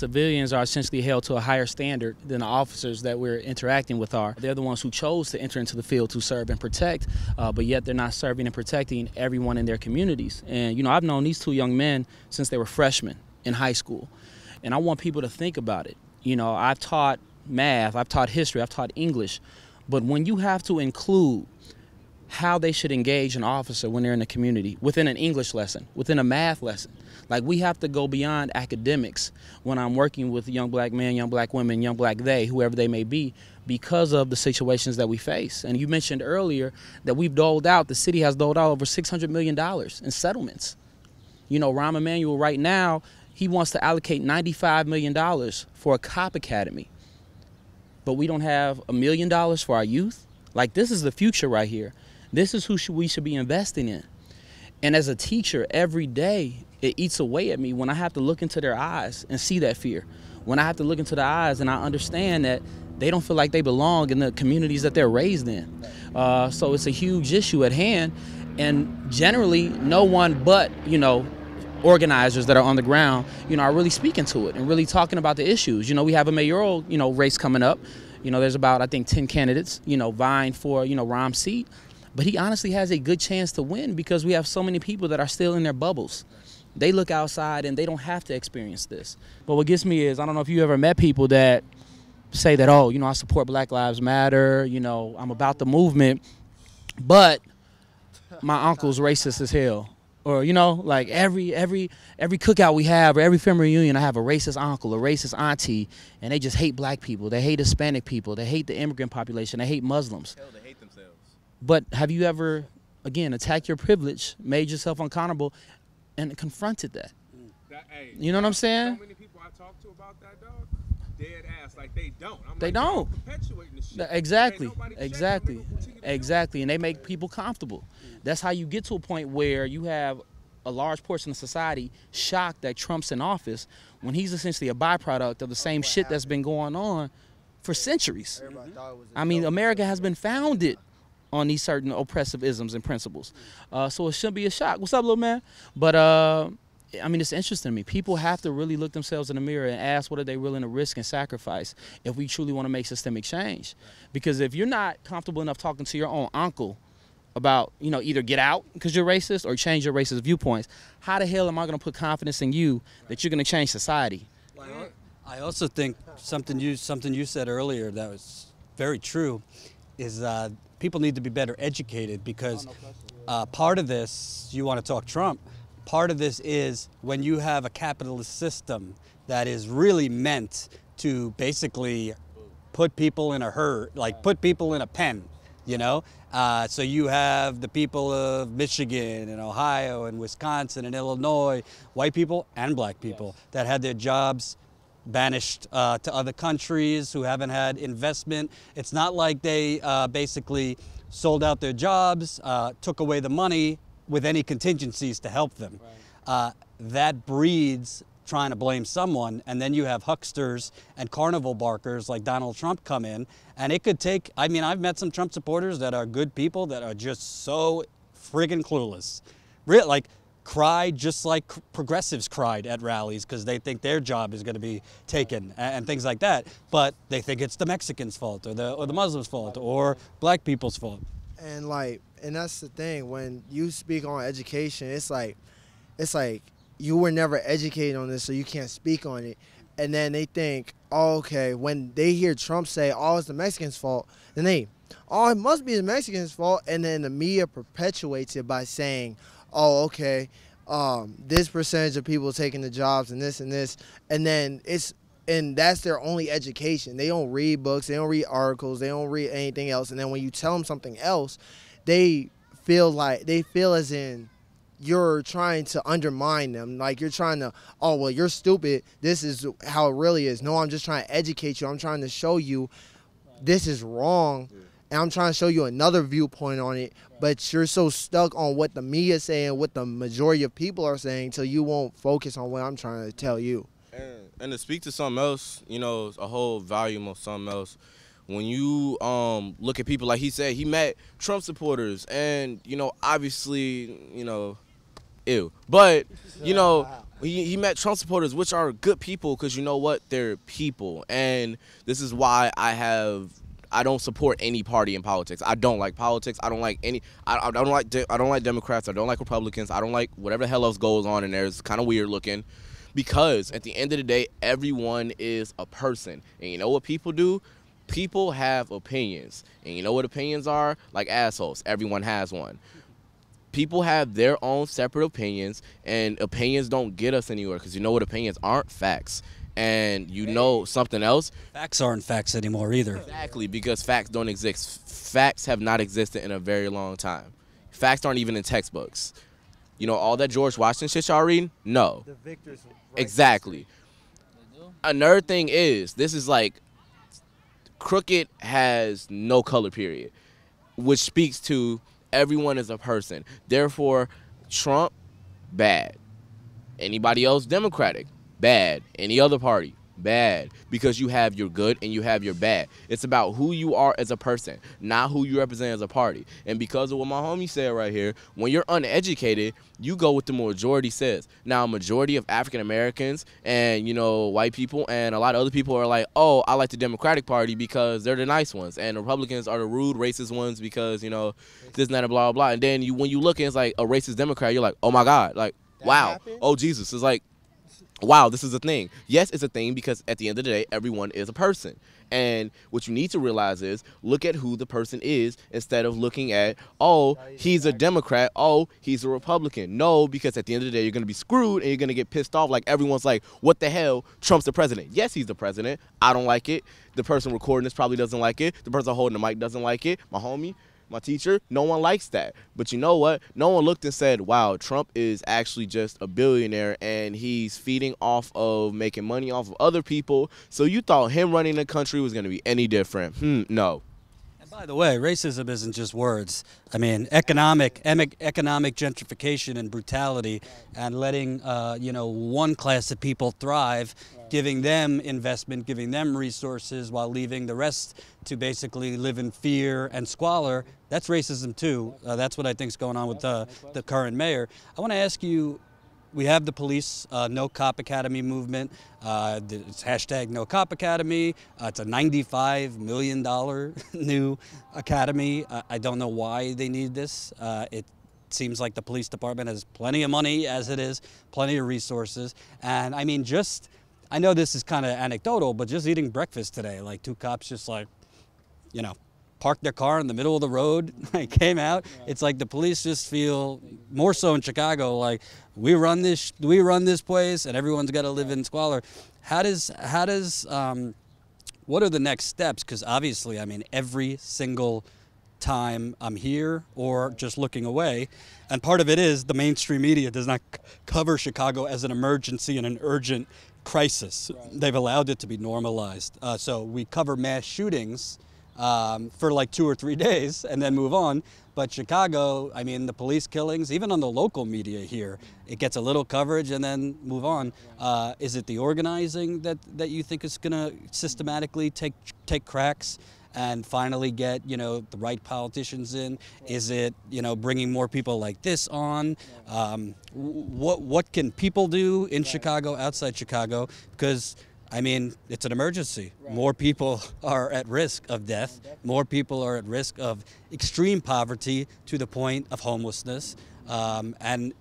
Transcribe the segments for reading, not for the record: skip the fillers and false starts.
Civilians are essentially held to a higher standard than the officers that we're interacting with are. They're the ones who chose to enter into the field to serve and protect, but yet they're not serving and protecting everyone in their communities. And, you know, I've known these two young men since they were freshmen in high school, and I want people to think about it. You know, I've taught math, I've taught history, I've taught English, but when you have to include how they should engage an officer when they're in the community, within an English lesson, within a math lesson. Like, we have to go beyond academics when I'm working with young black men, young black women, young black they, whoever they may be, because of the situations that we face. And you mentioned earlier that the city has doled out over $600 million in settlements. You know, Rahm Emanuel right now, he wants to allocate $95 million for a cop academy. But we don't have $1 million for our youth. Like, this is the future right here. This is who we should be investing in. And as a teacher, every day, it eats away at me when I have to look into their eyes and see that fear. When I have to look into their eyes and I understand that they don't feel like they belong in the communities that they're raised in. So it's a huge issue at hand. And generally, no one but, you know, organizers that are on the ground, you know, are really speaking to it and really talking about the issues. You know, we have a mayoral, you know, race coming up. You know, there's about, I think, 10 candidates, you know, vying for, you know, Rahm's seat. But he honestly has a good chance to win because we have so many people that are still in their bubbles. They look outside and they don't have to experience this. But what gets me is, I don't know if you ever met people that say that, oh, you know, I support Black Lives Matter, you know, I'm about the movement, but my uncle's racist as hell. Or, you know, like every cookout we have or every family reunion, I have a racist uncle, a racist auntie, and they just hate black people. They hate Hispanic people. They hate the immigrant population. They hate Muslims. Hell, they hate themselves. But have you ever, again, attacked your privilege, made yourself uncomfortable, and confronted that? Hey, you know what I'm saying? So many people I talk to about that, dog, dead ass, like they don't. I'm they like, don't. Perpetuating the shit. Exactly. Exactly. And they make people comfortable. That's how you get to a point where you have a large portion of society shocked that Trump's in office when he's essentially a byproduct of the same shit that's been going on for centuries. I mean, America has been founded on these certain oppressive isms and principles. So it shouldn't be a shock. What's up, little man? But, I mean, it's interesting to me. People have to really look themselves in the mirror and ask what are they willing to risk and sacrifice if we truly want to make systemic change. Because if you're not comfortable enough talking to your own uncle about, you know, either get out because you're racist or change your racist viewpoints, how the hell am I going to put confidence in you that you're going to change society? I also think something you said earlier that was very true is people need to be better educated because part of this, you want to talk Trump, part of this is when you have a capitalist system that is really meant to basically put people in a herd, like put people in a pen, you know? So you have the people of Michigan and Ohio and Wisconsin and Illinois, white people and black people that had their jobs banished to other countries, who haven't had investment. It's not like they basically sold out their jobs, took away the money with any contingencies to help them. That breeds trying to blame someone, and then you have hucksters and carnival barkers like Donald Trump come in, and it could take, I mean, I've met some Trump supporters that are good people that are just so friggin' clueless. Like, cry just like progressives cried at rallies because they think their job is going to be taken and things like that, but they think it's the Mexicans' fault or the Muslims' fault or black people's fault. And that's the thing, when you speak on education, it's like you were never educated on this, so you can't speak on it. And then they think, oh, okay, when they hear Trump say, oh, it's the Mexicans' fault, then it must be the Mexicans' fault. And then the media perpetuates it by saying, oh, okay, this percentage of people taking the jobs and this, and then that's their only education. They don't read books, they don't read articles, they don't read anything else. And then when you tell them something else, they feel as in you're trying to undermine them. Like, you're trying to, oh, well, you're stupid, this is how it really is. No, I'm just trying to educate you. I'm trying to show you this is wrong. And I'm trying to show you another viewpoint on it, but you're so stuck on what the media is saying, what the majority of people are saying, till you won't focus on what I'm trying to tell you. And to speak to something else, you know, a whole volume of something else. When you look at people, like he said, he met Trump supporters, and, you know, obviously, you know, ew. But, you know, He met Trump supporters, which are good people, because you know what? They're people. And this is why I don't support any party in politics. I don't like politics. I don't like any. I don't like Democrats. I don't like Republicans. I don't like whatever the hell else goes on in there. It's kind of weird looking, because at the end of the day, everyone is a person. And you know what people do? People have opinions. And you know what opinions are? Like assholes. Everyone has one. People have their own separate opinions, and opinions don't get us anywhere, because you know what opinions aren't? Facts. And you know something else? Facts aren't facts anymore either. Exactly, because facts don't exist. Facts have not existed in a very long time. Facts aren't even in textbooks. You know, all that George Washington shit y'all reading? No. The victors. Exactly. Another thing is, this is like, crooked has no color period, which speaks to everyone is a person. Therefore, Trump, bad. Anybody else, Democratic, bad. Any other party, bad. Because you have your good and you have your bad. It's about who you are as a person, not who you represent as a party. And because of what my homie said right here, when you're uneducated, you go with the majority says. Now, a majority of African Americans and, you know, white people and a lot of other people are like, oh, I like the Democratic Party because they're the nice ones, and the Republicans are the rude, racist ones because, you know, this and that and blah, blah, blah. And then when you look at it's like a racist Democrat, you're like, oh my God, like, wow, oh Jesus. It's like, wow, this is a thing. Yes, it's a thing, because at the end of the day, everyone is a person. And what you need to realize is, look at who the person is instead of looking at, oh, he's a Democrat, oh, he's a Republican. No, because at the end of the day, you're going to be screwed and you're going to get pissed off. Like, everyone's like, what the hell? Trump's the president. Yes, he's the president. I don't like it. The person recording this probably doesn't like it. The person holding the mic doesn't like it. My homie, my teacher, no one likes that. But you know what? No one looked and said, wow, Trump is actually just a billionaire and he's feeding off of making money off of other people. So you thought him running the country was going to be any different? No. And by the way, racism isn't just words. I mean, economic gentrification and brutality, and letting you know, one class of people thrive, giving them investment, giving them resources, while leaving the rest to basically live in fear and squalor. That's racism too. That's what I think is going on with the current mayor. I want to ask you, we have the police No Cop Academy movement. It's hashtag No Cop Academy. It's a $95 million new academy. I don't know why they need this. It seems like the police department has plenty of money as it is, plenty of resources. And I mean, I know this is kind of anecdotal, but just eating breakfast today, like two cops just like, you know, parked their car in the middle of the road, like came out. It's like the police just feel, more so in Chicago, like we run this place and everyone's got to live in squalor. What are the next steps? Because obviously, I mean, every single time I'm here or just looking away, and part of it is the mainstream media does not cover Chicago as an emergency and an urgent crisis. Right. They've allowed it to be normalized. So we cover mass shootings for like 2 or 3 days and then move on. But Chicago, I mean, the police killings, even on the local media here, it gets a little coverage and then move on. Is it the organizing that you think is going to systematically take cracks and finally get, you know, the right politicians in? Is it, you know, bringing more people like this on? What can people do in Chicago, outside Chicago? Because, I mean, it's an emergency. More people are at risk of death. More people are at risk of extreme poverty to the point of homelessness. And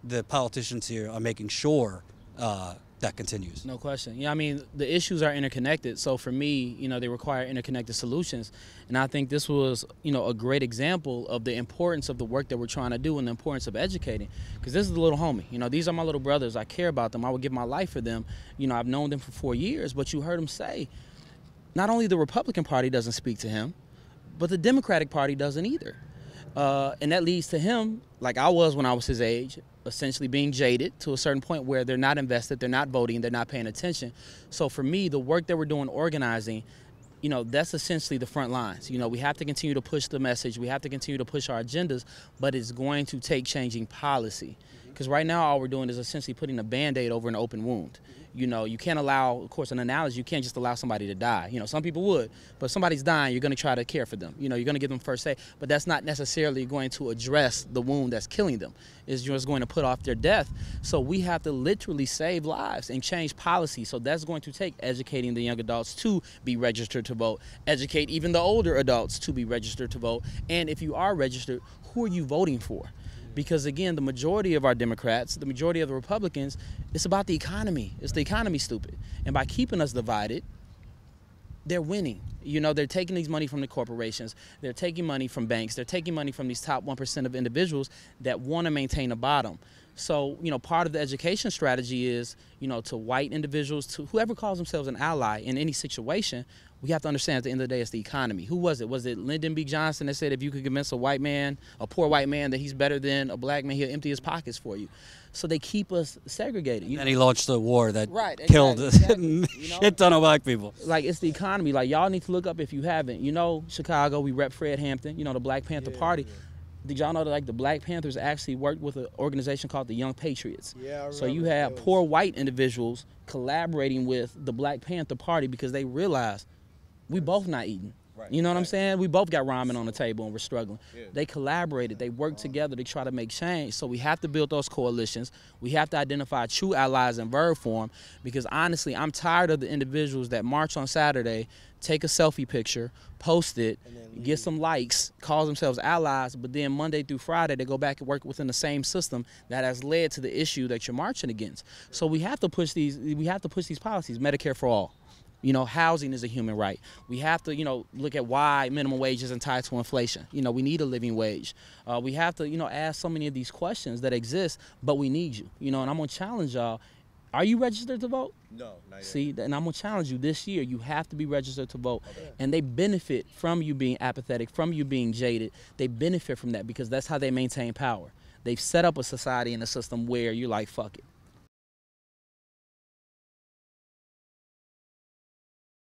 the politicians here are making sure that continues. No question. Yeah, I mean, the issues are interconnected. So for me, you know, they require interconnected solutions. And I think this was, you know, a great example of the importance of the work that we're trying to do and the importance of educating. Because this is the little homie. You know, these are my little brothers. I care about them. I would give my life for them. You know, I've known them for 4 years. But you heard him say, not only the Republican Party doesn't speak to him, but the Democratic Party doesn't either. And that leads to him, like I was when I was his age, essentially being jaded to a certain point where they're not invested, they're not voting, they're not paying attention. So for me, the work that we're doing organizing, you know, that's essentially the front lines. You know, we have to continue to push the message, we have to continue to push our agendas, but it's going to take changing policy. Because right now all we're doing is essentially putting a Band-Aid over an open wound. You know, you can't allow, of course, an analogy, you can't just allow somebody to die. You know, some people would, but if somebody's dying, you're going to try to care for them. You know, you're going to give them first aid, but that's not necessarily going to address the wound that's killing them. It's just going to put off their death. So we have to literally save lives and change policy. So that's going to take educating the young adults to be registered to vote, educate even the older adults to be registered to vote. And if you are registered, who are you voting for? Because again, the majority of our Democrats, the majority of the Republicans, it's about the economy. It's the economy, stupid. And by keeping us divided, they're winning. You know, they're taking these money from the corporations. They're taking money from banks. They're taking money from these top 1% of individuals that want to maintain the bottom. So, you know, part of the education strategy is, you know, to white individuals, to whoever calls themselves an ally in any situation, we have to understand at the end of the day it's the economy. Who was it? Was it Lyndon B. Johnson that said if you could convince a white man, a poor white man, that he's better than a black man, he'll empty his pockets for you? So they keep us segregated. And he launched a war that Right, killed exactly, a you know? shit ton of black people. Like, it's the economy. Like, y'all need to look up if you haven't. You know, Chicago, we rep Fred Hampton, you know, the Black Panther Party. Did y'all know that, like, the Black Panthers actually worked with an organization called the Young Patriots? Yeah, I So you remember had those. poor white individuals collaborating with the Black Panther Party because they realized we both not eating. You know what I'm saying? We both got ramen on the table and we're struggling. They collaborated. They worked together to try to make change. So we have to build those coalitions. We have to identify true allies in verb form because, honestly, I'm tired of the individuals that march on Saturday, take a selfie picture, post it, get some likes, call themselves allies, but then Monday through Friday they go back and work within the same system that has led to the issue that you're marching against. So we have to push these policies. Medicare for all. You know, housing is a human right. We have to, you know, look at why minimum wage isn't tied to inflation. You know, we need a living wage. We have to, you know, ask so many of these questions that exist, but we need you. You know, and I'm going to challenge y'all. Are you registered to vote? No, not yet. See, and I'm going to challenge you this year. You have to be registered to vote. Okay. And they benefit from you being apathetic, from you being jaded. They benefit from that because that's how they maintain power. They've set up a society and a system where you're like, fuck it.